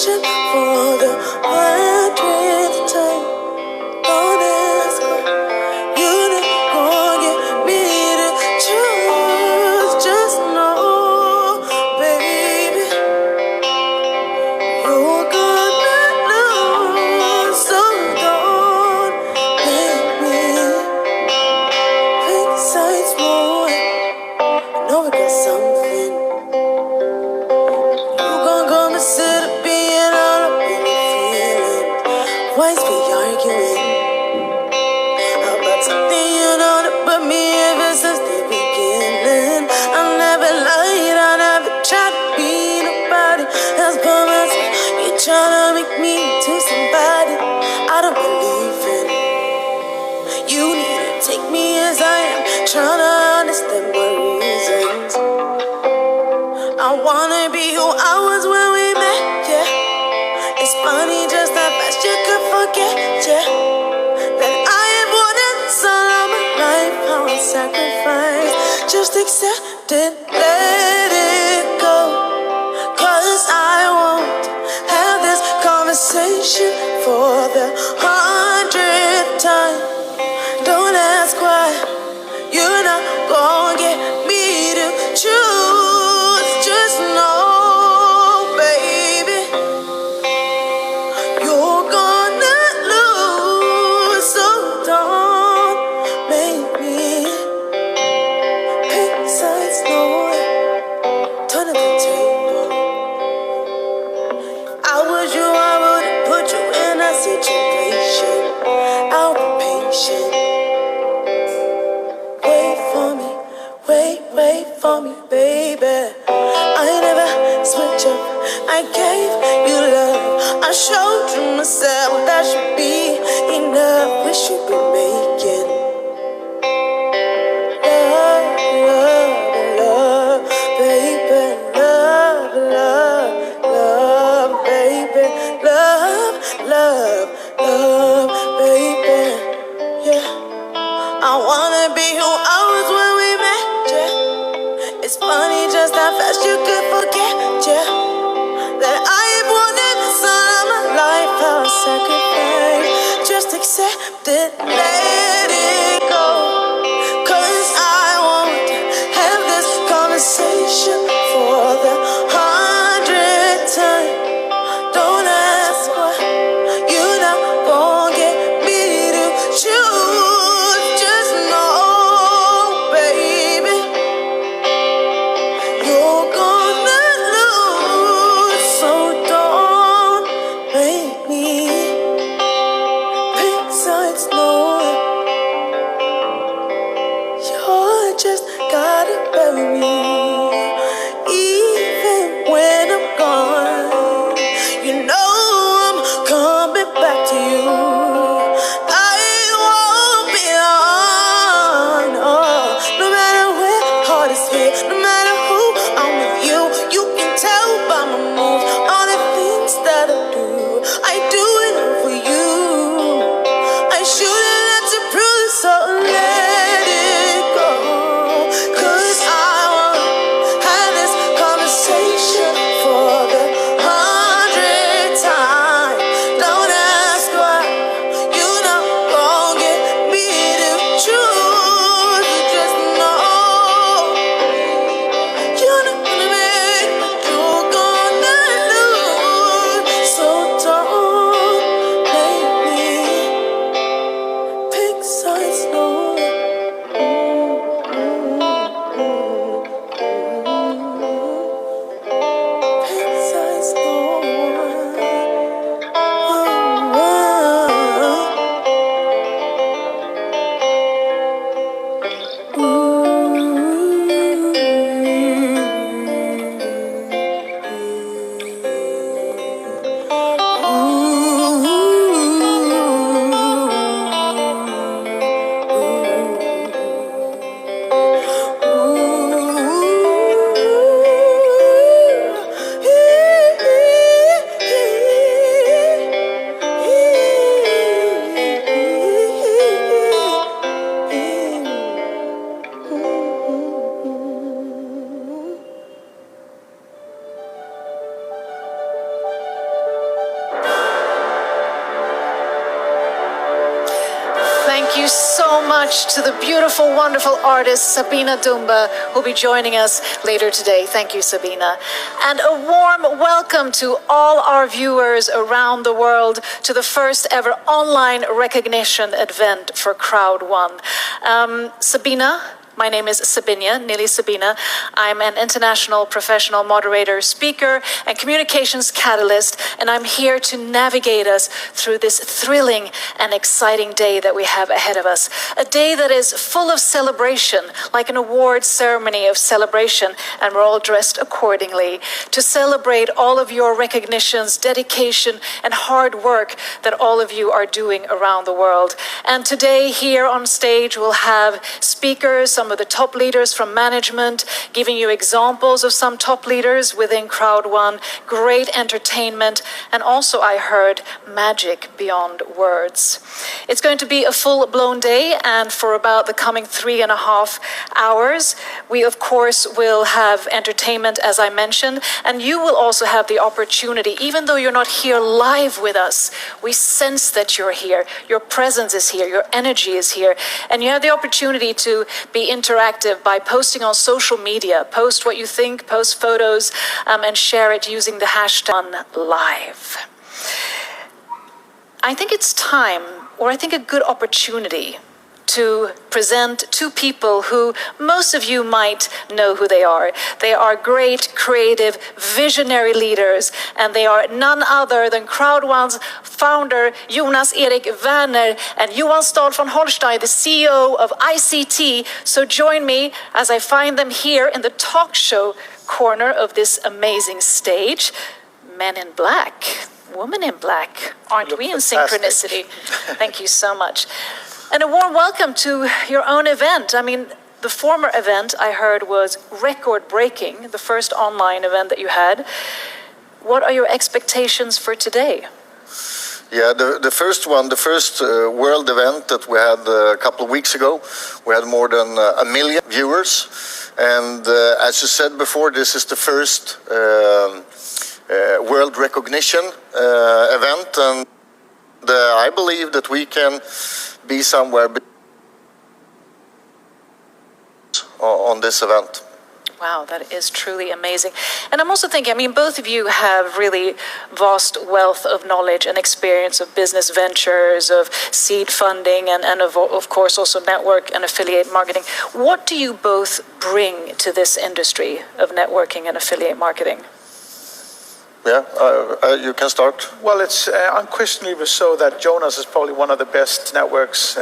conversation for the 100th time. Don't ask why you didn't get me to choose. Just know, baby, you're gonna lose. So don't make me pick sides more. I know we got something. You gon' come and sit up being all up in the feeling. Why's we arguing about something you know that put me ever since the beginning? I never lied, I never tried to be nobody else but myself. You tryna make me into somebody I don't believe in. You need to take me as I am, tryna understand my reasons. I wanna be who I was when we met, yeah. It's funny just how fast you could forget, yeah. That I have wanted all of my life, how I sacrifice. Just accept it, let it go. 'Cause I won't have this conversation for the 100th time. Don't ask why, you're not gonna get me to choose. Just know, baby, you're gonna lose. So don't make me pick sides, no. Turn up the table. I was you, I wouldn't put you in a situation. I'll be patient. Wait for me, baby. I never switch up. I gave you love. I showed you myself. That should be enough. We should be making love, baby. Love, baby. Love, baby. Yeah. I wanna be who I was when we met, yeah. It's funny just how fast you could forget, yeah. That I have wanted this all of my life, how I sacrifice. Just accept it, let it go. 'Cause I won't have this conversation for the 100th time. Don't ask why, you're not gonna get me to choose. Just know, baby, you're gonna lose. So don't make me pick sides, no. Thank you so much to the beautiful, wonderful artist Sabina Dumba, who'll be joining us later today. Thank you, Sabina. And a warm welcome to all our viewers around the world to the first ever online recognition event for Crowd1. Sabina, my name is Sabina, Nili Sabina. I'm an international professional moderator, speaker, and communications catalyst, and I'm here to navigate us through this thrilling and exciting day that we have ahead of us. A day that is full of celebration, like an awards ceremony of celebration, and we're all dressed accordingly to celebrate all of your recognitions, dedication, and hard work that all of you are doing around the world. And today here on stage we'll have speakers, some of the top leaders from management, giving you examples of some top leaders within Crowd1, great entertainment, and also I heard magic beyond words. It's going to be a full-blown day, and for about the coming 3.5 hours, we of course will have entertainment, as I mentioned, and you will also have the opportunity, even though you're not here live with us, we sense that you're here, your presence is here, your energy is here, and you have the opportunity to be interactive by posting on social media. Post what you think, post photos, and share it using the hashtag #live. I think it's time, or I think a good opportunity, to present two people who most of you might know who they are. They are great, creative, visionary leaders, and they are none other than Crowd1's founder, Jonas Erik Werner, and Johan Stahl von Holstein, the CEO of ICT. So join me as I find them here in the talk show corner of this amazing stage. Men in black, woman in black. Aren't we in synchronicity? Thank you so much. And a warm welcome to your own event. I mean, the former event I heard was record-breaking, the first online event that you had. What are your expectations for today? Yeah, the first world event that we had a couple of weeks ago, we had more than 1 million viewers. And as you said before, this is the first world recognition event. And I believe that we can be somewhere on this event. Wow, that is truly amazing. And I'm also thinking, I mean, both of you have really vast wealth of knowledge and experience of business ventures, of seed funding, and of course also network and affiliate marketing. What do you both bring to this industry of networking and affiliate marketing? Yeah, you can start. Well, it's unquestionably so that Jonas is probably one of the best networks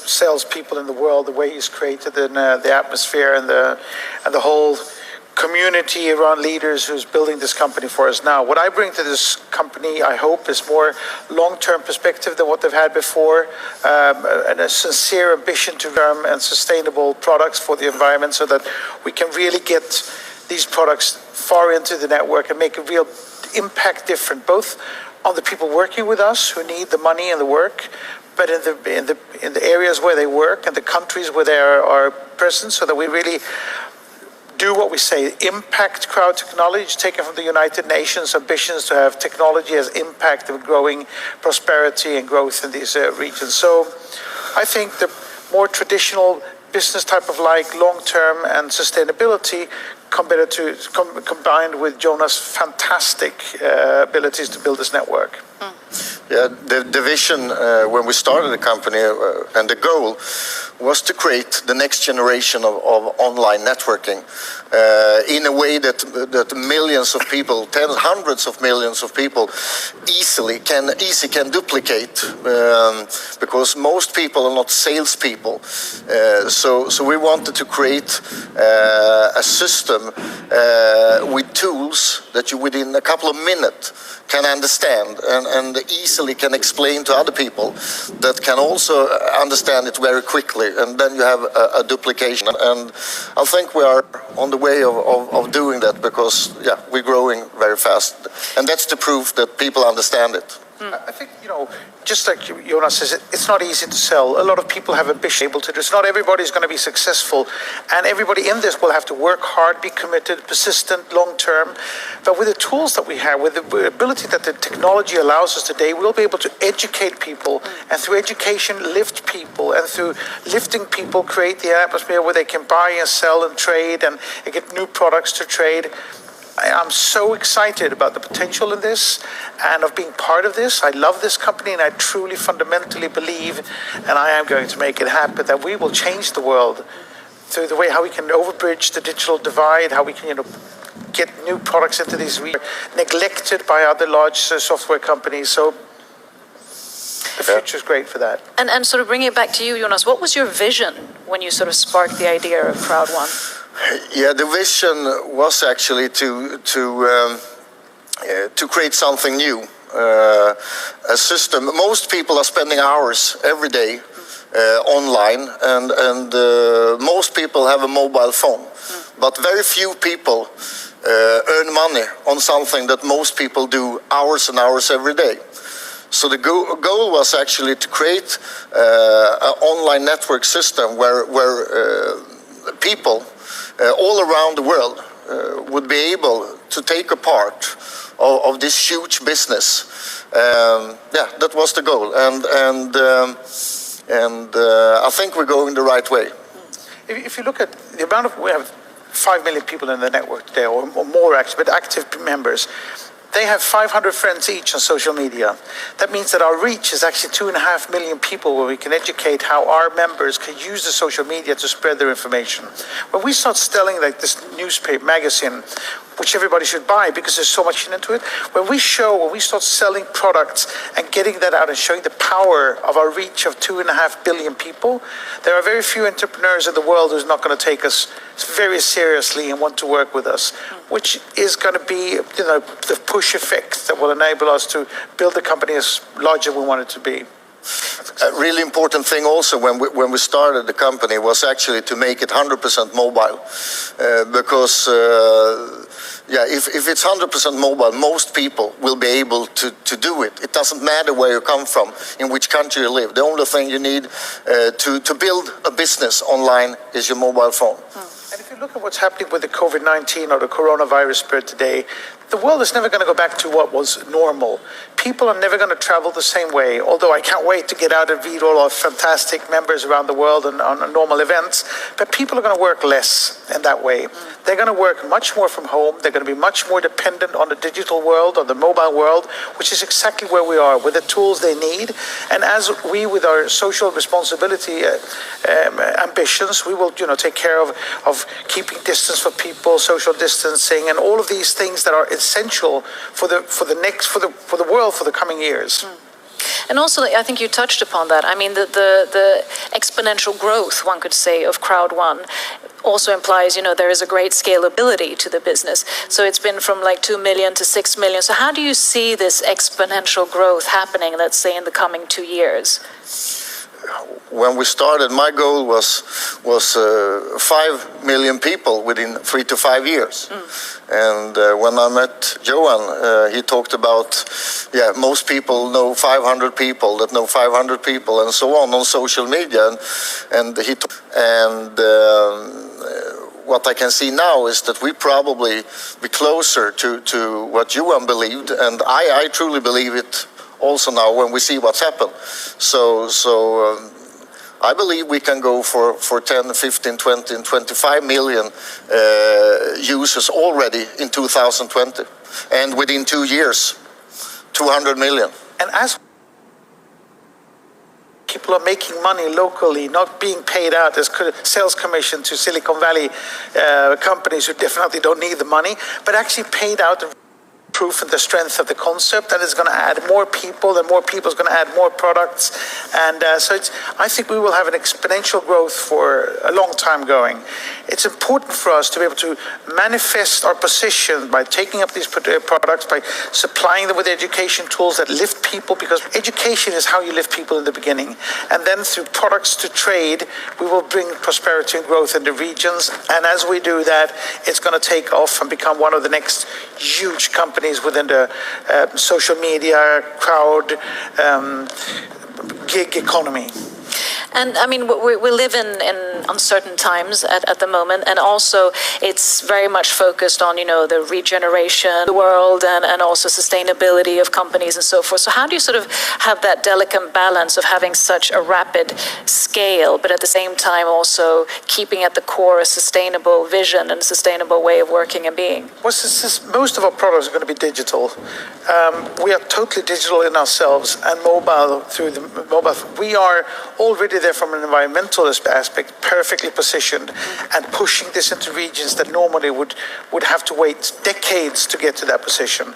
salespeople in the world. The way he's created the atmosphere and the whole community around leaders who's building this company for us now. What I bring to this company, I hope, is more long-term perspective than what they've had before, and a sincere ambition to run and sustainable products for the environment, so that we can really get these products far into the network and make a real impact different, both on the people working with us who need the money and the work, but in the areas where they work and the countries where they are present, so that we really do what we say, impact crowd technology, taken from the United Nations ambitions to have technology as impact of growing prosperity and growth in these regions. So I think the more traditional business type of long-term and sustainability combined with Jonas' fantastic abilities to build this network. Yeah, the vision when we started the company and the goal was to create the next generation of online networking in a way that millions of people, hundreds of millions of people easily can duplicate, because most people are not salespeople. So we wanted to create a system with tools that you within a couple of minutes can understand and easily can explain to other people that can also understand it very quickly, and then you have a duplication. And I think we are on the way of doing that, because we're growing very fast, and that's the proof that people understand it. I think, just like Jonas says, it's not easy to sell. A lot of people have ambition able to do this. Not everybody's going to be successful. And everybody in this will have to work hard, be committed, persistent, long-term. But with the tools that we have, with the ability that the technology allows us today, we'll be able to educate people. And through education, lift people. And through lifting people, create the atmosphere where they can buy and sell and trade and get new products to trade. I'm so excited about the potential in this and of being part of this. I love this company and I truly fundamentally believe, and I am going to make it happen, that we will change the world through the way how we can overbridge the digital divide, how we can, get new products into these neglected by other large software companies. So the future is great for that. And sort of bringing it back to you, Jonas, what was your vision when you sort of sparked the idea of Crowd One? Yeah, the vision was actually to create something new, a system. Most people are spending hours every day online, and most people have a mobile phone, but very few people earn money on something that most people do hours and hours every day. So the goal was actually to create an online network system where people all around the world would be able to take a part of this huge business. That was the goal, and I think we're going the right way. If you look at the amount of, we have 5 million people in the network today, or more actually, but active members. They have 500 friends each on social media. That means that our reach is actually 2.5 million people where we can educate how our members can use the social media to spread their information. When we start selling like this newspaper, magazine, which everybody should buy because there's so much into it, when we start selling products and getting that out and showing the power of our reach of 2.5 billion people, there are very few entrepreneurs in the world who's not going to take us very seriously and want to work with us, which is going to be, the push effect that will enable us to build the company as large as we want it to be. A really important thing also when we started the company was actually to make it 100% mobile, because if it's 100% mobile, most people will be able to do it. It doesn't matter where you come from, in which country you live. The only thing you need to build a business online is your mobile phone. And if you look at what's happening with the COVID-19 or the coronavirus spread today, the world is never going to go back to what was normal. People are never going to travel the same way, although I can't wait to get out and meet all our fantastic members around the world and on normal events. But people are going to work less in that way. They're going to work much more from home. They're going to be much more dependent on the digital world, on the mobile world, which is exactly where we are, with the tools they need. And as we, with our social responsibility ambitions, we will, take care of keeping distance for people, social distancing, and all of these things that are essential for the world for the coming years. And also, I think you touched upon that. I mean, the exponential growth, one could say, of Crowd One also implies, there is a great scalability to the business. So it's been from like 2 million to 6 million. So how do you see this exponential growth happening, let's say, in the coming 2 years? When we started, my goal was 5 million people within 3 to 5 years. And when I met Johan, he talked about, most people know 500 people that know 500 people and so on social media. And what I can see now is that we probably be closer to what Johan believed, and I truly believe it also now when we see what's happened. So I believe we can go for 10, 15, 20, and 25 million users already in 2020. And within 2 years, 200 million. And as people are making money locally, not being paid out as sales commission to Silicon Valley companies who definitely don't need the money, but actually paid out proof and the strength of the concept, and it's going to add more people, and more people is going to add more products, and so I think we will have an exponential growth for a long time going. It's important for us to be able to manifest our position by taking up these products, by supplying them with education tools that lift people, because education is how you lift people in the beginning, and then through products to trade, we will bring prosperity and growth in the regions, and as we do that, it's going to take off and become one of the next huge companies companies within the social media, crowd, gig economy. And I mean, we live in uncertain times at the moment, and also it's very much focused on, the regeneration of the world and also sustainability of companies and so forth. So how do you sort of have that delicate balance of having such a rapid scale, but at the same time also keeping at the core a sustainable vision and a sustainable way of working and being? Well, most of our products are going to be digital. We are totally digital in ourselves and mobile through the mobile. We are already there from an environmental aspect, perfectly positioned, and pushing this into regions that normally would have to wait decades to get to that position.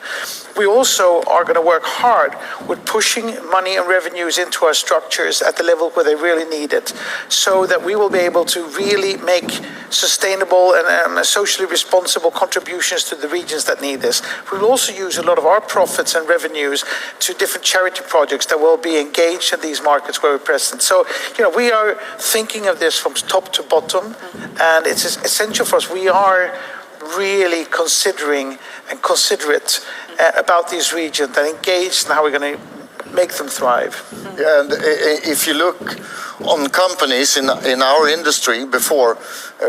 We also are going to work hard with pushing money and revenues into our structures at the level where they really need it, so that we will be able to really make sustainable and socially responsible contributions to the regions that need this. We will also use a lot of our profits and revenues to different charity projects that will be engaged in these markets where we're present. So, we are thinking of this from top to bottom, and it's essential for us. We are really considering and considerate about these regions and engaged in how we're going to make them thrive. Yeah, and if you look on companies in our industry before,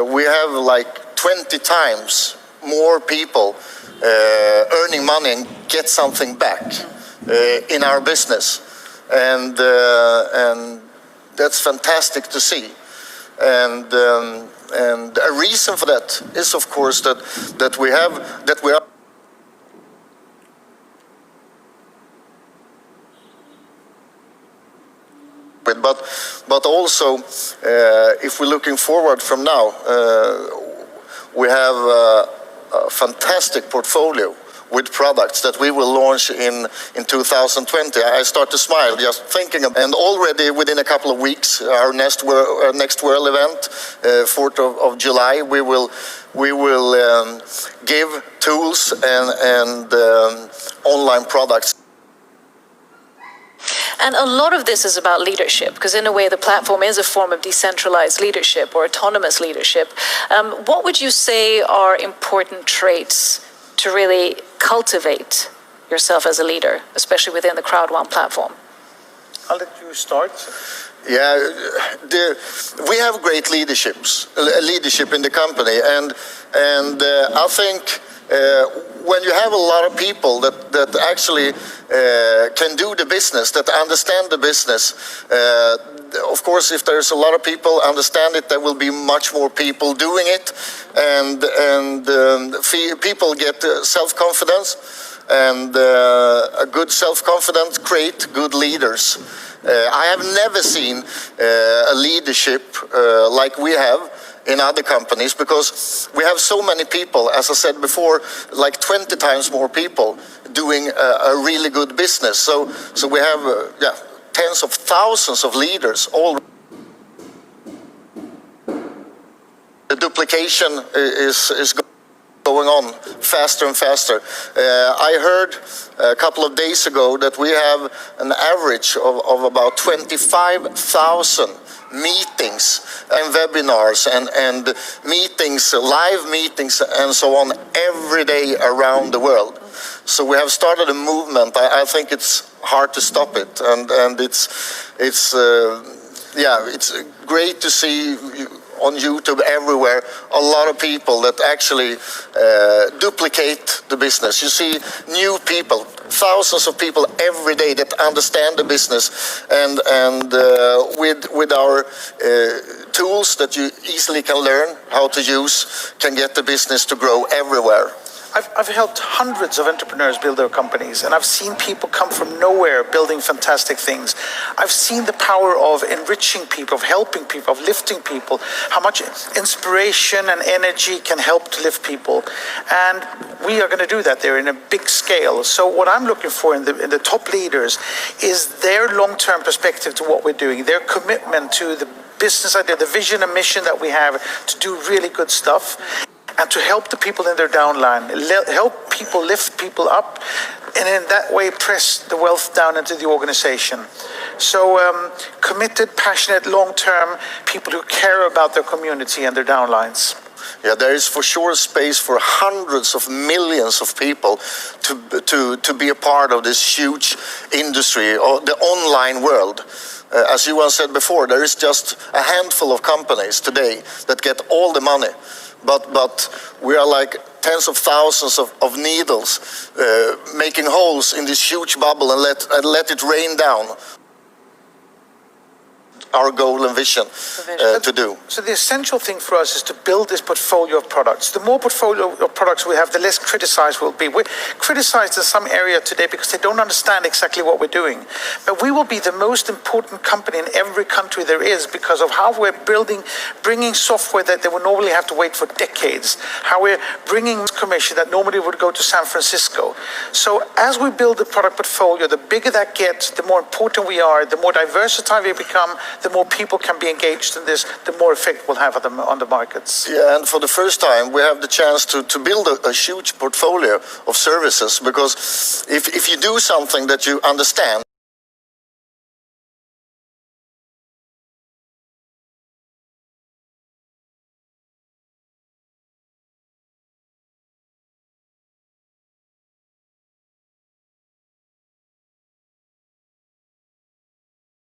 we have like 20 times more people earning money and get something back in our business, and that's fantastic to see. And a reason for that is, of course, that we are. But also, if we're looking forward from now, we have a fantastic portfolio with products that we will launch in 2020. I start to smile just thinking of, and already within a couple of weeks, our next World event, 4th of July, we will give tools and online products. And a lot of this is about leadership, because in a way the platform is a form of decentralized leadership or autonomous leadership. What would you say are important traits to really cultivate yourself as a leader, especially within the Crowd1 platform? I'll let you start. Yeah, we have great leadership in the company, and I think when you have a lot of people that actually can do the business, that understand the business, of course, if there's a lot of people understand it, there will be much more people doing it, and people get self-confidence, and a good self-confidence create good leaders. I have never seen a leadership like we have in other companies, because we have so many people, as I said before, like 20 times more people doing a really good business. So we have tens of thousands of leaders all. The duplication is going on faster and faster. I heard a couple of days ago that we have an average of about 25,000 meetings and webinars and meetings, live meetings and so on every day around the world. So we have started a movement. I think it's hard to stop it, and it's great to see on YouTube everywhere a lot of people that actually duplicate the business. You see new people, thousands of people every day that understand the business, and with our tools that you easily can learn how to use, can get the business to grow everywhere. I've helped hundreds of entrepreneurs build their companies, and I've seen people come from nowhere building fantastic things. I've seen the power of enriching people, of helping people, of lifting people, how much inspiration and energy can help to lift people. And we are going to do that there in a big scale. So what I'm looking for in the top leaders is their long-term perspective to what we're doing, their commitment to the business idea, the vision and mission that we have to do really good stuff, and to help the people in their downline, help people lift people up, and in that way press the wealth down into the organization. So committed, passionate, long-term people who care about their community and their downlines. Yeah, there is for sure space for hundreds of millions of people to be a part of this huge industry, or the online world. As Johan said before, there is just a handful of companies today that get all the money, but we are like tens of thousands of needles making holes in this huge bubble and let it rain down. Our goal and vision to do. So the essential thing for us is to build this portfolio of products. The more portfolio of products we have, the less criticized we'll be. We're criticized in some area today because they don't understand exactly what we're doing. But we will be the most important company in every country there is because of how we're bringing software that they would normally have to wait for decades. How we're bringing information that normally would go to San Francisco. So as we build the product portfolio, the bigger that gets, the more important we are, the more diversified we become, the more people can be engaged in this, the more effect we'll have on the markets. Yeah, and for the first time, we have the chance to build a huge portfolio of services, because if you do something that you understand,